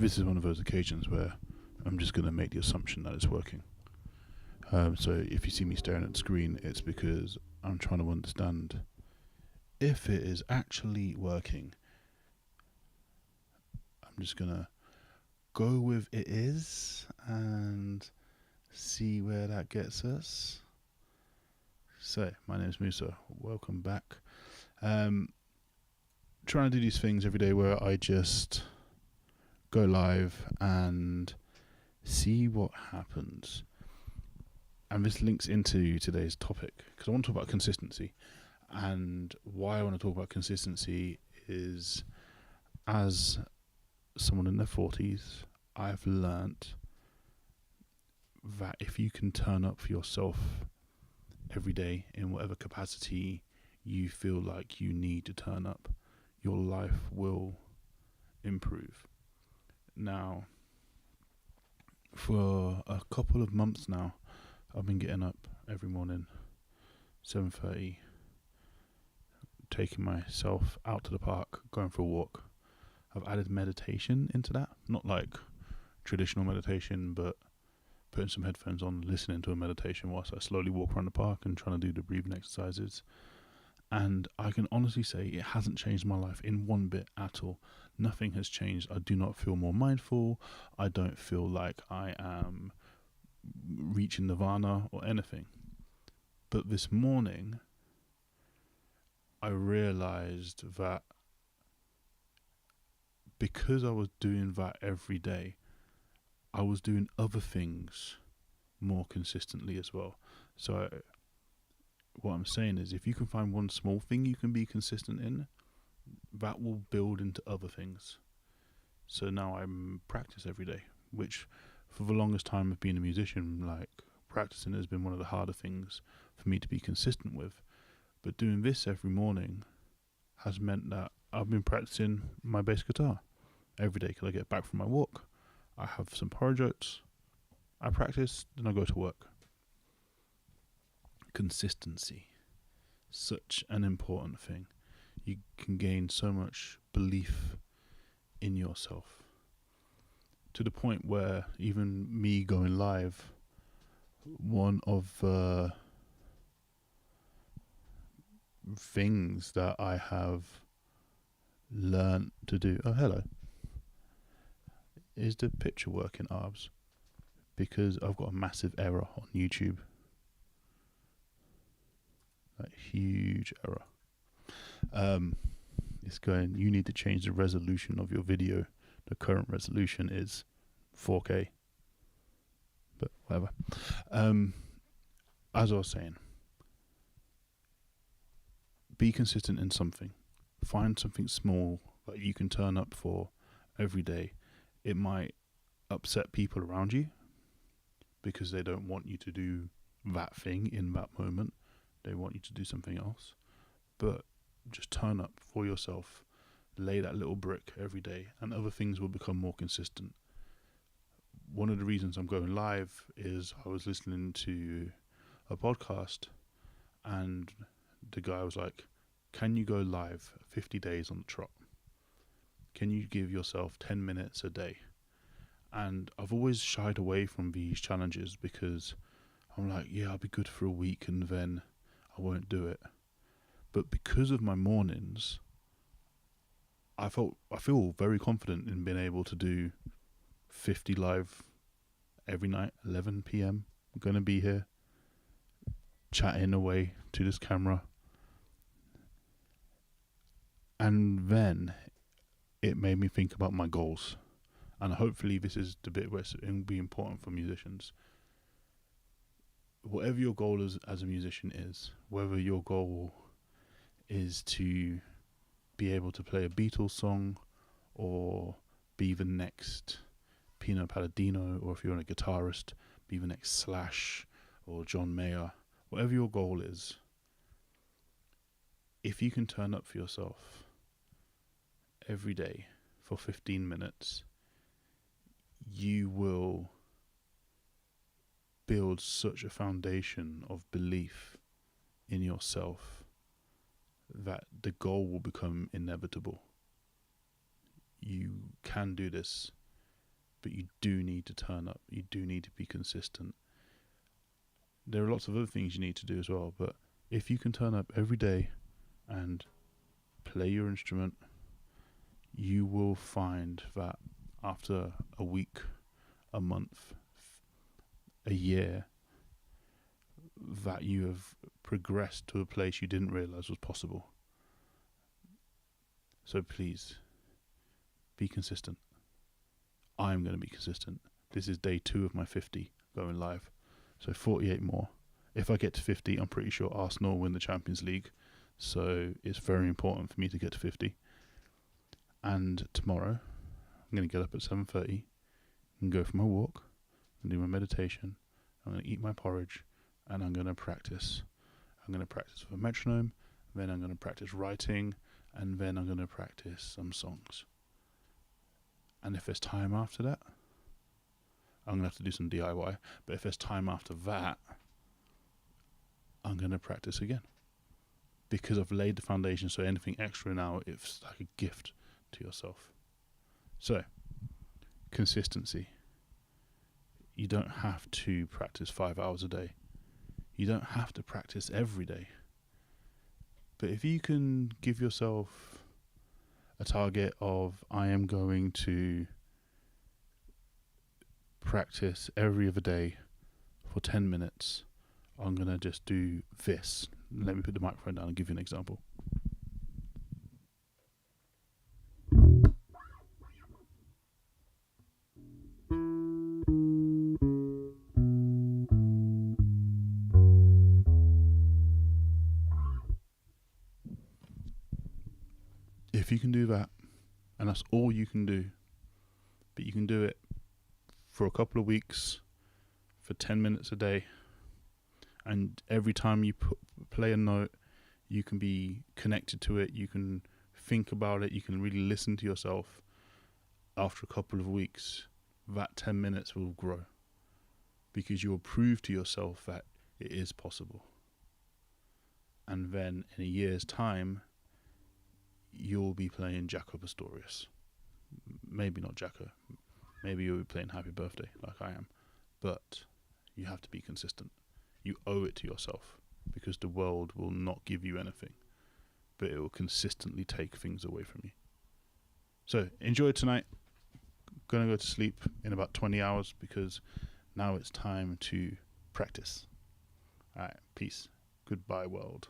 this is one of those occasions where I'm just going to make the assumption that it's working. So if you see me staring at the screen, it's because I'm trying to understand if it is actually working. I'm just going to go with it is and see where that gets us. So, my name is Musa. Welcome back. Trying to do these things every day where I just go live and see what happens. And this links into today's topic because I want to talk about consistency. And why I want to talk about consistency is, as someone in their 40s, I've learnt that if you can turn up for yourself every day in whatever capacity you feel like you need to turn up, your life will improve. Now, for a couple of months now, I've been getting up every morning, 7:30, taking myself out to the park, going for a walk. I've added meditation into that, not like traditional meditation, but putting some headphones on, listening to a meditation whilst I slowly walk around the park and trying to do the breathing exercises. And I can honestly say it hasn't changed my life in one bit at all. Nothing has changed. I do not feel more mindful. I don't feel like I am reaching nirvana or anything. But this morning, I realized that because I was doing that every day, I was doing other things more consistently as well. So what I'm saying is, if you can find one small thing you can be consistent in, that will build into other things. So now I practice every day, which for the longest time of being a musician, like practicing has been one of the harder things for me to be consistent with. But doing this every morning has meant that I've been practicing my bass guitar every day because I get back from my walk. I have some porridge oats, I practice, then I go to work. Consistency, such an important thing. You can gain so much belief in yourself to the point where even me going live, one of the things that I have learned to do, oh hello, is the picture working, Arbs? Because I've got a massive error on YouTube. Like, huge error. It's going, you need to change the resolution of your video. The current resolution is 4K. But whatever. As I was saying, be consistent in something. Find something small that you can turn up for every day. It might upset people around you because they don't want you to do that thing in that moment. They want you to do something else. But just turn up for yourself, lay that little brick every day, and other things will become more consistent. One of the reasons I'm going live is I was listening to a podcast and the guy was like, can you go live 50 days on the trot? Can you give yourself 10 minutes a day? And I've always shied away from these challenges because I'm like, yeah, I'll be good for a week and then I won't do it. But because of my mornings, I feel very confident in being able to do 50 live every night, 11 p.m. I'm going to be here chatting away to this camera. And then it made me think about my goals. And hopefully this is the bit where it's going to be important for musicians. Whatever your goal is as a musician is, whether your goal is to be able to play a Beatles song or be the next Pino Palladino, or if you're a guitarist, be the next Slash or John Mayer, whatever your goal is, if you can turn up for yourself every day for 15 minutes, you will build such a foundation of belief in yourself that the goal will become inevitable. You can do this. but you do need to turn up. You do need to be consistent. There are lots of other things you need to do as well, but if you can turn up every day and play your instrument, you will find that after a week, a month, a year, that you have progressed to a place you didn't realize was possible. So please, be consistent. I'm going to be consistent. This is day 2 of my 50 going live. So 48 more. If I get to 50, I'm pretty sure Arsenal will win the Champions League. So it's very important for me to get to 50. And tomorrow, I'm going to get up at 7:30 and go for my walk and do my meditation. I'm going to eat my porridge and I'm going to practice. I'm going to practice with a metronome, then I'm going to practice writing, and then I'm going to practice some songs. And if there's time after that, I'm going to have to do some DIY. But if there's time after that, I'm going to practice again. Because I've laid the foundation, so anything extra now, it's like a gift to yourself. So, consistency. You don't have to practice 5 hours a day. You don't have to practice every day. But if you can give yourself a target of, I am going to practice every other day for 10 minutes, I'm going to just do this. Let me put the microphone down and give you an example. If you can do that, and that's all you can do, but you can do it for a couple of weeks, for 10 minutes a day, and every time you play a note, you can be connected to it, you can think about it, you can really listen to yourself. After a couple of weeks, that 10 minutes will grow, because you will prove to yourself that it is possible. And then in a year's time, you'll be playing Jaco Pastorius. Maybe not Jaco. Maybe you'll be playing Happy Birthday like I am. But you have to be consistent. You owe it to yourself, because the world will not give you anything, but it will consistently take things away from you. So enjoy tonight. Gonna go to sleep in about 20 hours because now it's time to practice. Alright, peace. Goodbye, world.